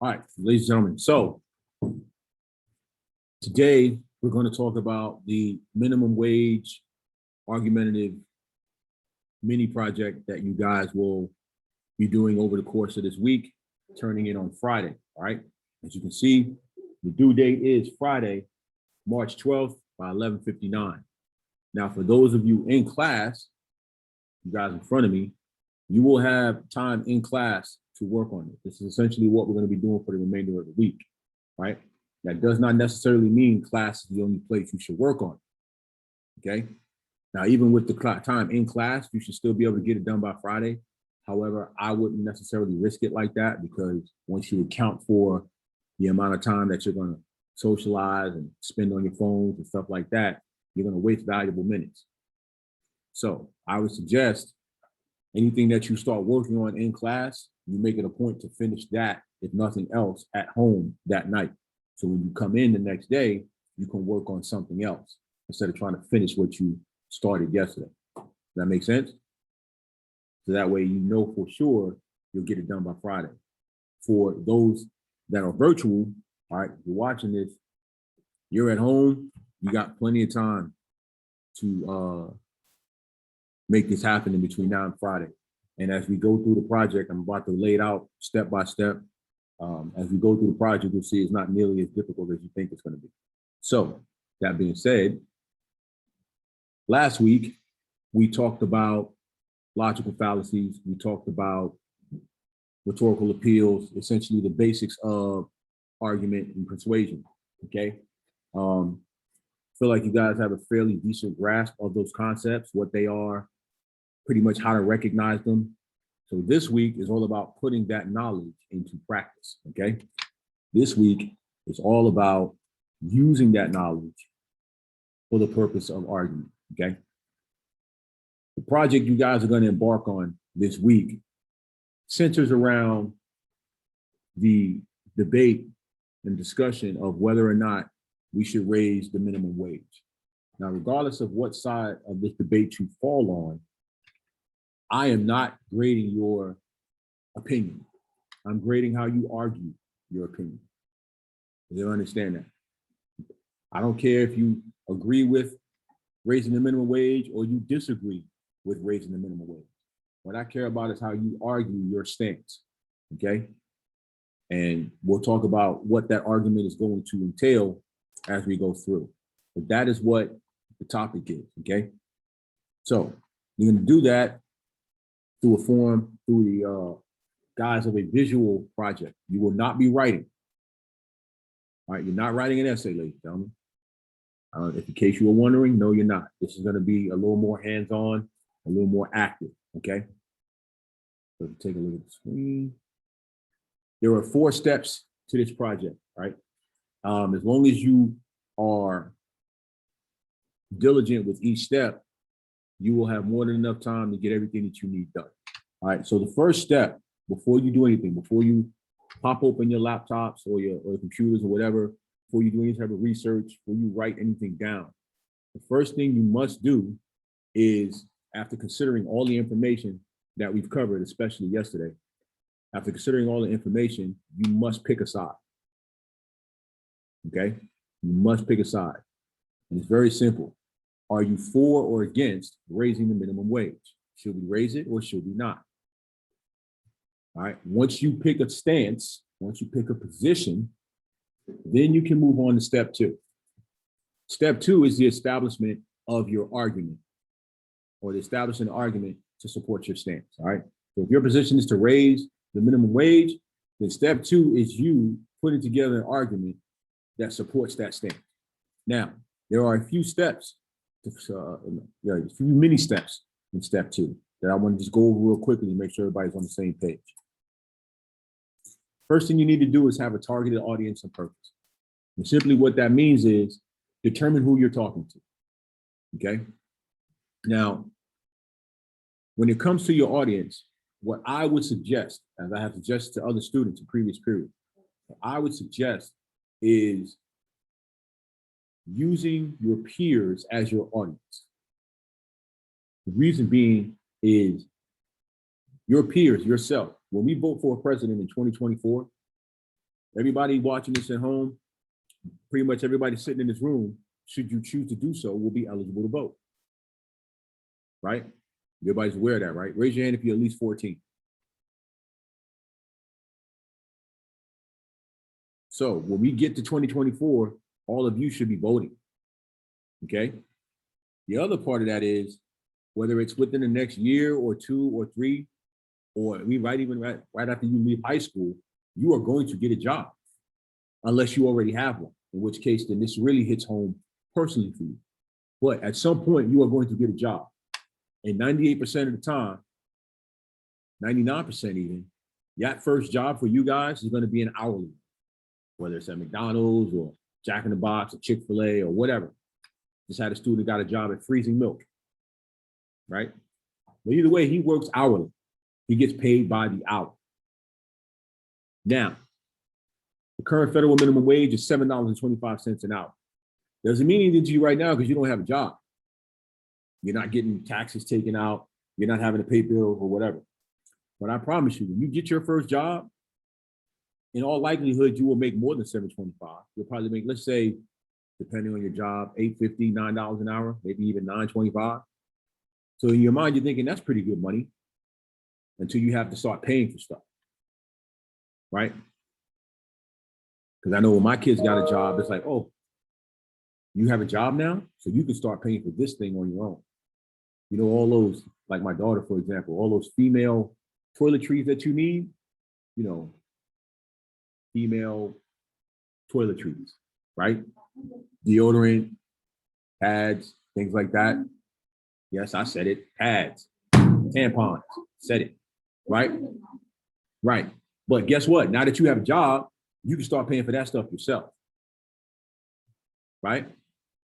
All right, ladies and gentlemen. So today we're going to talk about the minimum wage argumentative mini project that you guys will be doing over the course of this week, turning in on Friday. All right. As you can see, the due date is Friday, March 12th by 11:59. Now, for those of you in class, you guys in front of me, you will have time in class to work on it. This is essentially what we're going to be doing for the remainder of the week, right? That does not necessarily mean class is the only place you should work on, okay? Now, even with the time in class, you should still be able to get it done by Friday. However, I wouldn't necessarily risk it like that, because once you account for the amount of time that you're going to socialize and spend on your phones and stuff like that, you're going to waste valuable minutes. So I would suggest anything that you start working on in class, you make it a point to finish that, if nothing else, at home that night. So when you come in the next day, you can work on something else instead of trying to finish what you started yesterday. Does that make sense? So that way, you know for sure you'll get it done by Friday. For those that are virtual, all right, you're watching this, you're at home, you got plenty of time to make this happen in between now and Friday. And as we go through the project, I'm about to lay it out step by step. As we go through the project, you'll see it's not nearly as difficult as you think it's going to be. So that being said, last week, we talked about logical fallacies. We talked about rhetorical appeals, essentially the basics of argument and persuasion, okay? Feel like you guys have a fairly decent grasp of those concepts, what they are, pretty much how to recognize them. So this week is all about putting that knowledge into practice, okay? This week is all about using that knowledge for the purpose of argument, okay? The project you guys are going to embark on this week centers around the debate and discussion of whether or not we should raise the minimum wage. Now, regardless of what side of this debate you fall on, I am not grading your opinion. I'm grading how you argue your opinion. You understand that? I don't care if you agree with raising the minimum wage or you disagree with raising the minimum wage. What I care about is how you argue your stance, okay? And we'll talk about what that argument is going to entail as we go through. But that is what the topic is, okay? So you're going to do that through the guise of a visual project. You will not be writing. All right, you're not writing an essay, ladies and gentlemen. If in case you were wondering, no, you're not. This is going to be a little more hands-on, a little more active, okay? So take a look at the screen. There are 4 steps to this project, right? As long as you are diligent with each step, you will have more than enough time to get everything that you need done. All right, so the first step, before you do anything, before you pop open your laptops or your computers or whatever, before you do any type of research, before you write anything down, the first thing you must do is, after considering all the information that we've covered, especially yesterday, after considering all the information, you must pick a side, okay? You must pick a side. And it's very simple. Are you for or against raising the minimum wage? Should we raise it or should we not? All right, once you pick a stance, once you pick a position, then you can move on to step 2. Step 2 is the establishment of your argument, or the establishing an argument to support your stance, all right? So if your position is to raise the minimum wage, then step 2 is you putting together an argument that supports that stance. Now, there are a few steps, a few mini steps in step 2 that I want to just go over real quickly to make sure everybody's on the same page. First thing you need to do is have a targeted audience and purpose. And simply what that means is determine who you're talking to, okay? Now, when it comes to your audience, what I would suggest, as I have suggested to other students in previous periods, what I would suggest is using your peers as your audience. The reason being is your peers, yourself. When we vote for a president in 2024, Everybody watching this at home, pretty much everybody sitting in this room, should you choose to do so, will be eligible to vote. Right? Everybody's aware of that, right? Raise your hand if you're at least 14. So when we get to 2024, all of you should be voting. Okay? The other part of that is whether it's within the next year or 2 or 3, or right after you leave high school, you are going to get a job unless you already have one, in which case then this really hits home personally for you. But at some point, you are going to get a job. And 98% of the time, 99% even, that first job for you guys is going to be an hourly, whether it's at McDonald's or Jack in the Box or Chick-fil-A or whatever. Just had a student got a job at freezing milk, right? But either way, he works hourly. He gets paid by the hour. Now, the current federal minimum wage is $7.25 an hour. Doesn't mean anything to you right now because you don't have a job. You're not getting taxes taken out. You're not having to pay bills or whatever. But I promise you, when you get your first job, in all likelihood, you will make more than $7.25. You'll probably make, let's say, depending on your job, $8.50, $9 an hour, maybe even $9.25. So in your mind, you're thinking that's pretty good money until you have to start paying for stuff, right? Because I know when my kids got a job, it's like, oh, you have a job now, so you can start paying for this thing on your own. You know, all those, like my daughter, for example, all those female toiletries that you need, you know, female toiletries, right? Deodorant, pads, things like that. Yes, I said it. Pads, tampons, said it, right? Right. But guess what? Now that you have a job, you can start paying for that stuff yourself, right?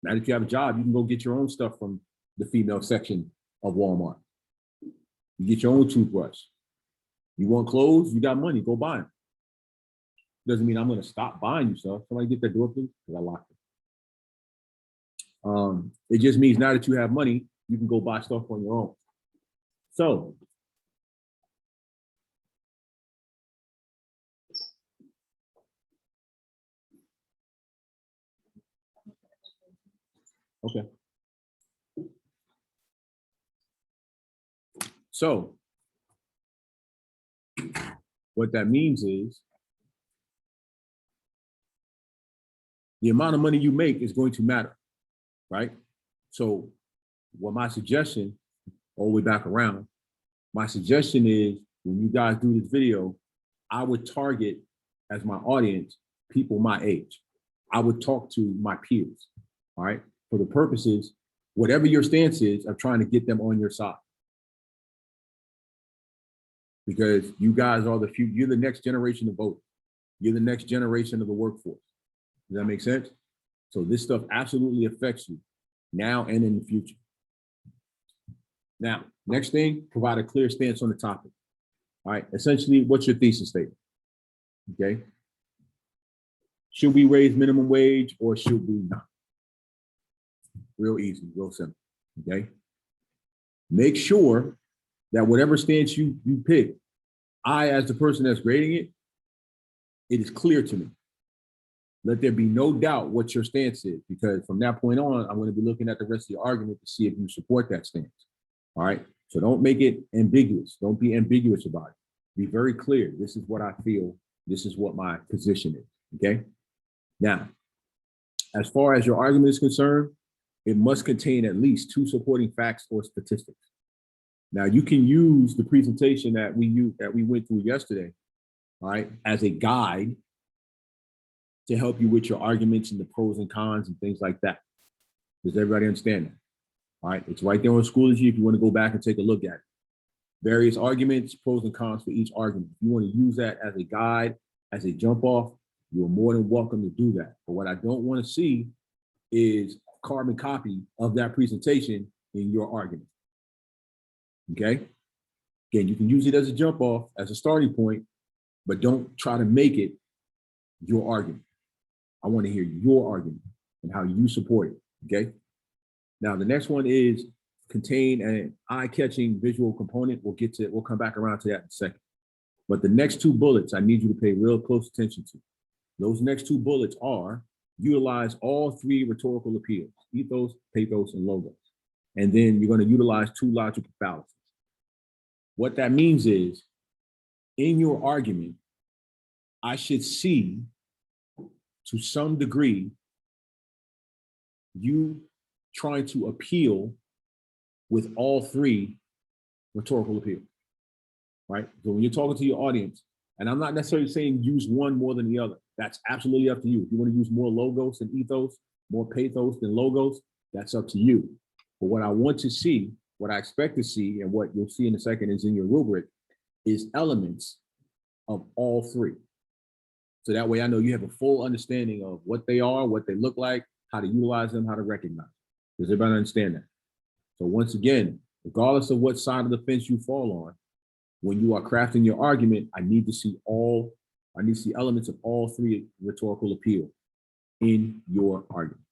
Now that you have a job, you can go get your own stuff from the female section of Walmart. You get your own toothbrush. You want clothes? You got money, go buy them. Doesn't mean I'm going to stop buying you stuff. Somebody get that door, please, because I locked it. It just means now that you have money, you can go buy stuff on your own. So, okay. So, what that means is the amount of money you make is going to matter, right? So, what my suggestion, all the way back around, my suggestion is when you guys do this video, I would target as my audience people my age. I would talk to my peers, all right? For the purposes, whatever your stance is, of trying to get them on your side. Because you guys are you're the next generation of voters. You're the next generation of the workforce. Does that make sense? So this stuff absolutely affects you now and in the future. Now, next thing, provide a clear stance on the topic. All right, essentially, what's your thesis statement? Okay. Should we raise minimum wage or should we not? Real easy, real simple, okay? Make sure that whatever stance you pick, I, as the person that's grading it, it is clear to me. Let there be no doubt what your stance is, because from that point on, I'm going to be looking at the rest of your argument to see if you support that stance. All right. So don't make it ambiguous. Don't be ambiguous about it. Be very clear. This is what I feel. This is what my position is. Okay. Now, as far as your argument is concerned, it must contain at least 2 supporting facts or statistics. Now, you can use the presentation that we went through yesterday, all right, as a guide to help you with your arguments and the pros and cons and things like that. Does everybody understand that? All right, it's right there on Schoology if you want to go back and take a look at it. Various arguments, pros and cons for each argument. If you want to use that as a guide, as a jump off, you're more than welcome to do that. But what I don't want to see is a carbon copy of that presentation in your argument. Okay? Again, you can use it as a jump off, as a starting point, but don't try to make it your argument. I want to hear your argument and how you support it. Okay? Now, the next one is contain an eye-catching visual component. We'll come back around to that in a second. But the next 2 bullets, I need you to pay real close attention to. Those next two bullets are utilize all three rhetorical appeals, ethos, pathos, and logos. And then you're going to utilize two logical fallacies. What that means is, in your argument, I should see, to some degree, you trying to appeal with all three rhetorical appeals, right? So when you're talking to your audience, and I'm not necessarily saying use one more than the other. That's absolutely up to you. If you want to use more logos than ethos, more pathos than logos, that's up to you. But what I want to see, what I expect to see, and what you'll see in a second is in your rubric, is elements of all three. So that way I know you have a full understanding of what they are, what they look like, how to utilize them, how to recognize them. Does everybody understand that? So once again, regardless of what side of the fence you fall on, when you are crafting your argument, I need to see elements of all three rhetorical appeal in your argument.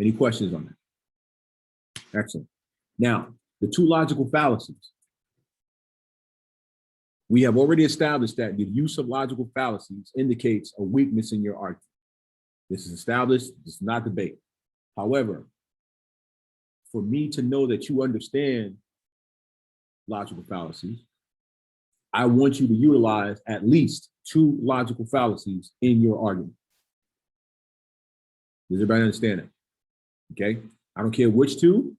Any questions on that? Excellent. Now, the two logical fallacies. We have already established that the use of logical fallacies indicates a weakness in your argument. This is established, this is not debate. However, for me to know that you understand logical fallacies, I want you to utilize at least two logical fallacies in your argument. Does everybody understand that? Okay, I don't care which two,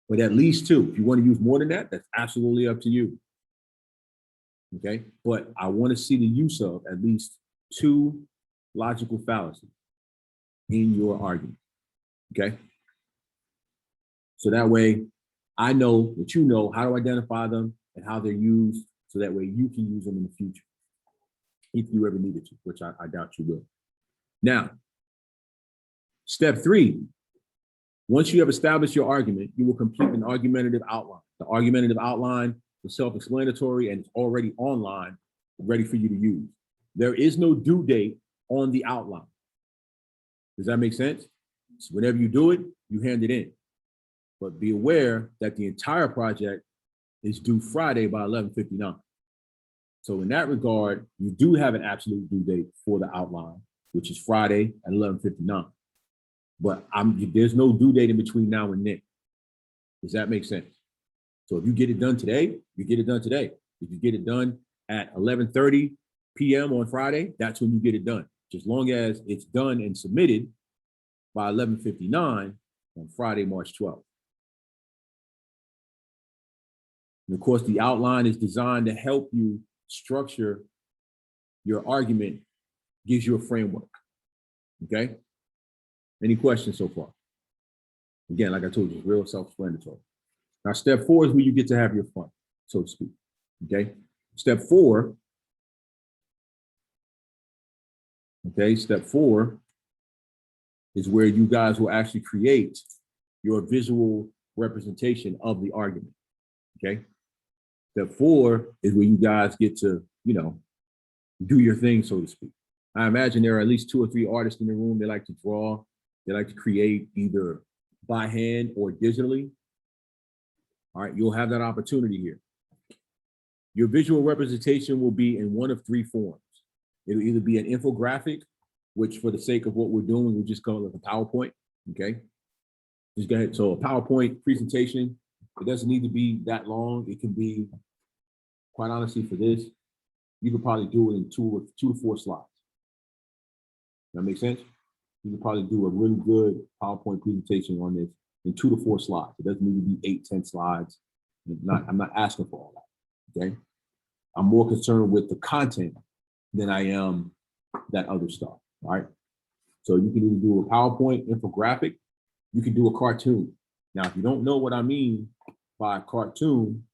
but at least two. If you want to use more than that, that's absolutely up to you. Okay, but I want to see the use of at least two logical fallacies in your argument. Okay, so that way I know that you know how to identify them and how they're used, so that way you can use them in the future if you ever needed to, which I doubt you will. Now, step 3, once you have established your argument, you will complete an argumentative outline. The argumentative outline is self-explanatory and it's already online, ready for you to use. There is no due date on the outline. Does that make sense? So whenever you do it, you hand it in. But be aware that the entire project is due Friday by 11:59. So in that regard, you do have an absolute due date for the outline, which is Friday at 11:59. But there's no due date in between now and then. Does that make sense? So if you get it done today, you get it done today. If you get it done at 11:30 p.m. on Friday, that's when you get it done. Just as long as it's done and submitted by 11:59 on Friday, March 12th. And of course, the outline is designed to help you structure your argument, gives you a framework. Okay? Any questions so far? Again, like I told you, it's real self-explanatory. Now, step 4 is where you get to have your fun, so to speak. Okay? Step 4. Okay, step 4 is where you guys will actually create your visual representation of the argument. Okay? Step 4 is where you guys get to, do your thing, so to speak. I imagine there are at least 2 or 3 artists in the room. They like to draw. They like to create either by hand or digitally. All right, you'll have that opportunity here. Your visual representation will be in one of 3 forms. It'll either be an infographic, which for the sake of what we're doing, we'll just call it a PowerPoint, okay? Just go ahead. So a PowerPoint presentation, it doesn't need to be that long. It can be, quite honestly, for this, you could probably do it in 2 to 4 slides. That makes sense? You could probably do a really good PowerPoint presentation on this in 2 to 4 slides. It doesn't need to be 8, 10 slides. I'm not asking for all that, okay? I'm more concerned with the content than I am that other stuff, all right? So you can either do a PowerPoint infographic, you can do a cartoon. Now, if you don't know what I mean by a cartoon,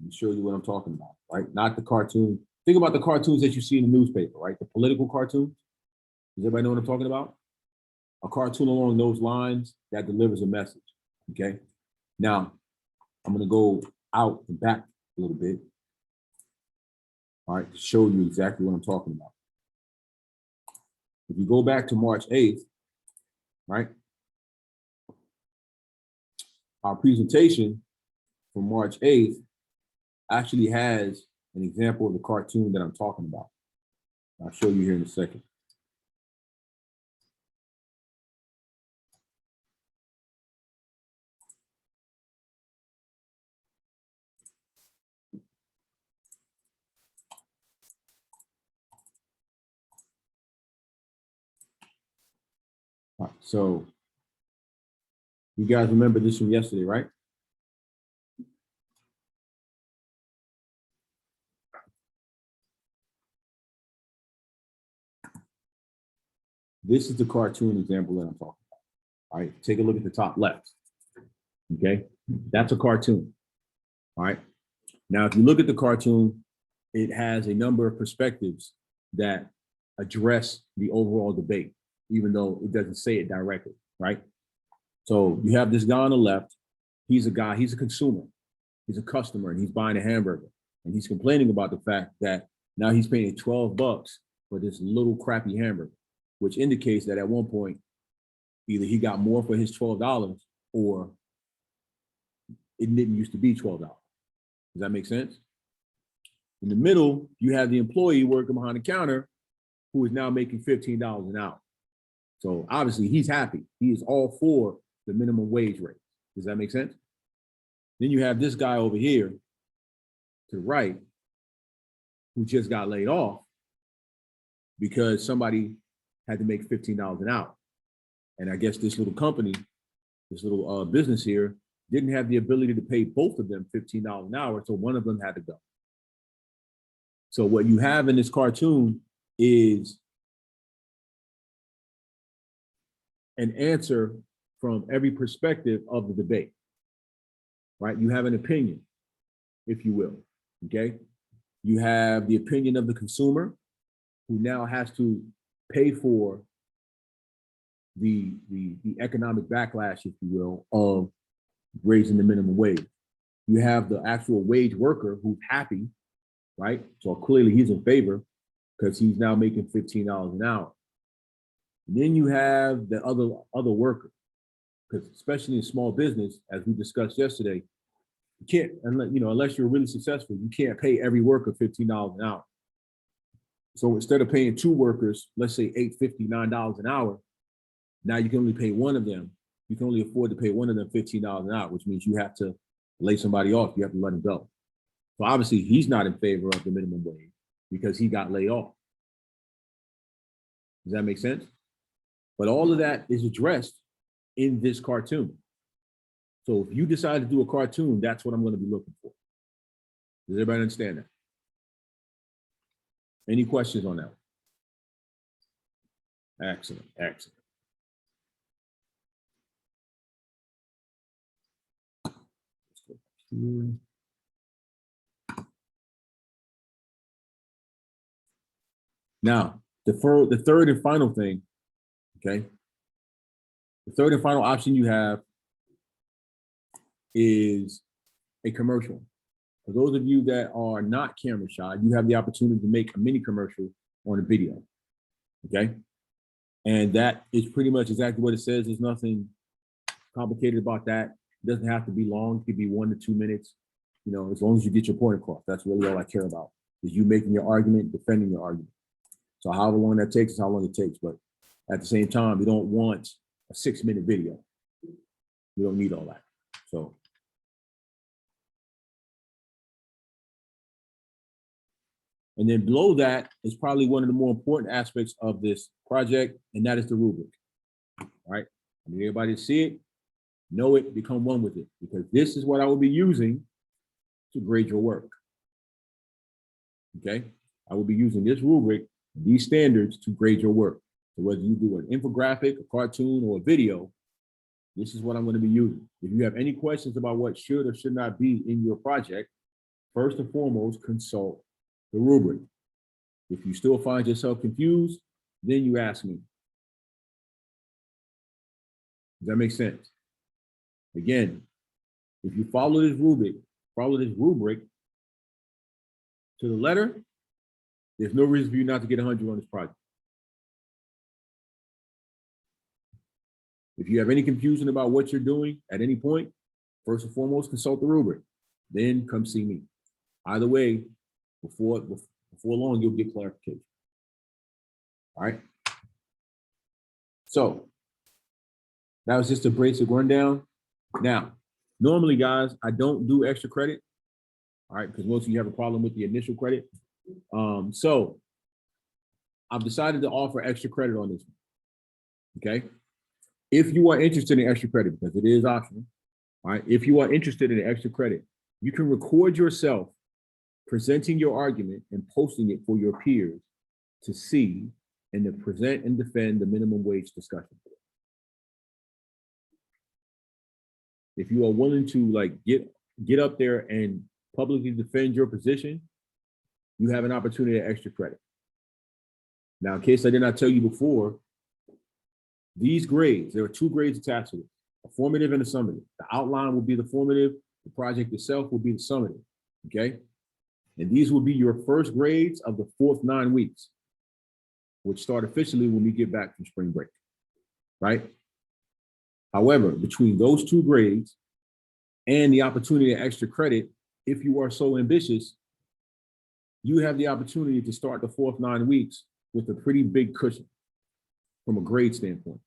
let me show you what I'm talking about, right? Not the cartoon. Think about the cartoons that you see in the newspaper, right? The political cartoons. Does everybody know what I'm talking about? A cartoon along those lines that delivers a message, okay? Now, I'm gonna go out and back a little bit, all right, to show you exactly what I'm talking about. If you go back to March 8th, right? Our presentation for March 8th actually has an example of the cartoon that I'm talking about, I'll show you here in a second. All right, so you guys remember this from yesterday, right? This is the cartoon example that I'm talking about. All right, take a look at the top left. Okay, that's a cartoon. All right, now if you look at the cartoon, it has a number of perspectives that address the overall debate, even though it doesn't say it directly, right? So you have this guy on the left. He's a guy, he's a consumer, he's a customer, and he's buying a hamburger. And he's complaining about the fact that now he's paying $12 for this little crappy hamburger, which indicates that at one point, either he got more for his $12 or it didn't used to be $12. Does that make sense? In the middle, you have the employee working behind the counter who is now making $15 an hour. So obviously he's happy. He is all for the minimum wage rate. Does that make sense? Then you have this guy over here to the right who just got laid off because somebody had to make $15 an hour. And I guess this little company, this little business here, didn't have the ability to pay both of them $15 an hour, so one of them had to go. So what you have in this cartoon is an answer from every perspective of the debate, right? You have an opinion, if you will, okay? You have the opinion of the consumer who now has to pay for the economic backlash, if you will, of raising the minimum wage. You have the actual wage worker who's happy, right? So clearly he's in favor because he's now making $15 an hour. And then you have the other worker, because especially in small business, as we discussed yesterday, you can't, unless you're really successful, you can't pay every worker $15 an hour. So instead of paying two workers, let's say $8.50, $9 an hour, now you can only pay one of them. You can only afford to pay one of them $15 an hour, which means you have to lay somebody off. You have to let him go. So obviously he's not in favor of the minimum wage because he got laid off. Does that make sense? But all of that is addressed in this cartoon. So if you decide to do a cartoon, that's what I'm going to be looking for. Does everybody understand that? Any questions on that? Excellent, excellent. Now, the third and final thing, okay? The third and final option you have is a commercial. For those of you that are not camera shy, you have the opportunity to make a mini commercial on a video, okay? And that is pretty much exactly what it says. There's nothing complicated about that. It doesn't have to be long. It could be 1 to 2 minutes, as long as you get your point across. That's really all I care about, is you making your argument, defending your argument. So however long that takes is how long it takes. But at the same time, we don't want a 6-minute video. We don't need all that. So. And then below that is probably one of the more important aspects of this project, and that is the rubric. All right. I need everybody to see it, know it, become one with it, because this is what I will be using to grade your work. Okay. I will be using this rubric, these standards, to grade your work. So whether you do an infographic, a cartoon, or a video, this is what I'm going to be using. If you have any questions about what should or should not be in your project, first and foremost, consult the rubric. If you still find yourself confused, then you ask me. Does that make sense? Again, if you follow this rubric to the letter, there's no reason for you not to get 100 on this project. If you have any confusion about what you're doing at any point, first and foremost, consult the rubric. Then come see me. Either way, before long, you'll get clarification. All right. So that was just a basic rundown. Now, normally, guys, I don't do extra credit. All right, because most of you have a problem with the initial credit. So I've decided to offer extra credit on this one. Okay. If you are interested in extra credit, because it is optional, all right, if you are interested in extra credit, you can record yourself presenting your argument and posting it for your peers to see and to present and defend the minimum wage discussion. If you are willing to like get up there and publicly defend your position, you have an opportunity at extra credit. Now, in case I did not tell you before, these grades, there are 2 grades attached to it, a formative and a summative. The outline will be the formative, the project itself will be the summative, okay? And these will be your first grades of the 4th 9 weeks, which start officially when we get back from spring break, right? However, between those 2 grades and the opportunity at extra credit, if you are so ambitious, you have the opportunity to start the 4th 9 weeks with a pretty big cushion from a grade standpoint,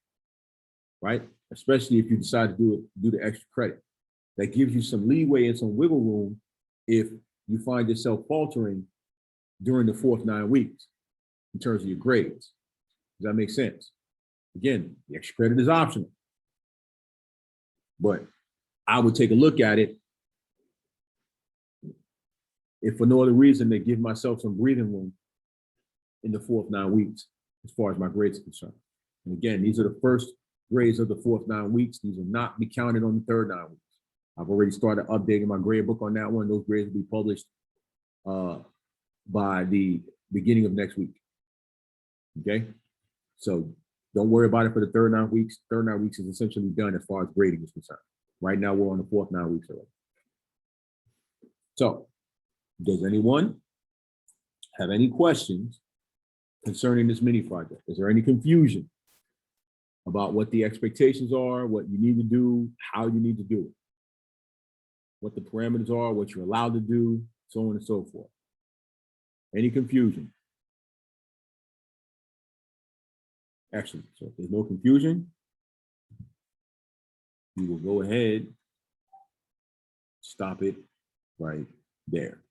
right? Especially if you decide to do the extra credit. That gives you some leeway and some wiggle room if you find yourself faltering during the 4th 9 weeks in terms of your grades. Does that make sense? Again, the extra credit is optional, but I would take a look at it if for no other reason to give myself some breathing room in the 4th 9 weeks as far as my grades are concerned. And again, these are the first grades of the 4th 9 weeks. These will not be counted on the 3rd 9 weeks. I've already started updating my grade book on that one. Those grades will be published by the beginning of next week. Okay, so don't worry about it for the 3rd 9 weeks. 3rd 9 weeks is essentially done as far as grading is concerned. Right now, we're on the 4th 9 weeks already. So, does anyone have any questions concerning this mini project? Is there any confusion about what the expectations are, what you need to do, how you need to do it, what the parameters are, what you're allowed to do, so on and so forth? Any confusion? Excellent. So if there's no confusion, we will go ahead, stop it right there.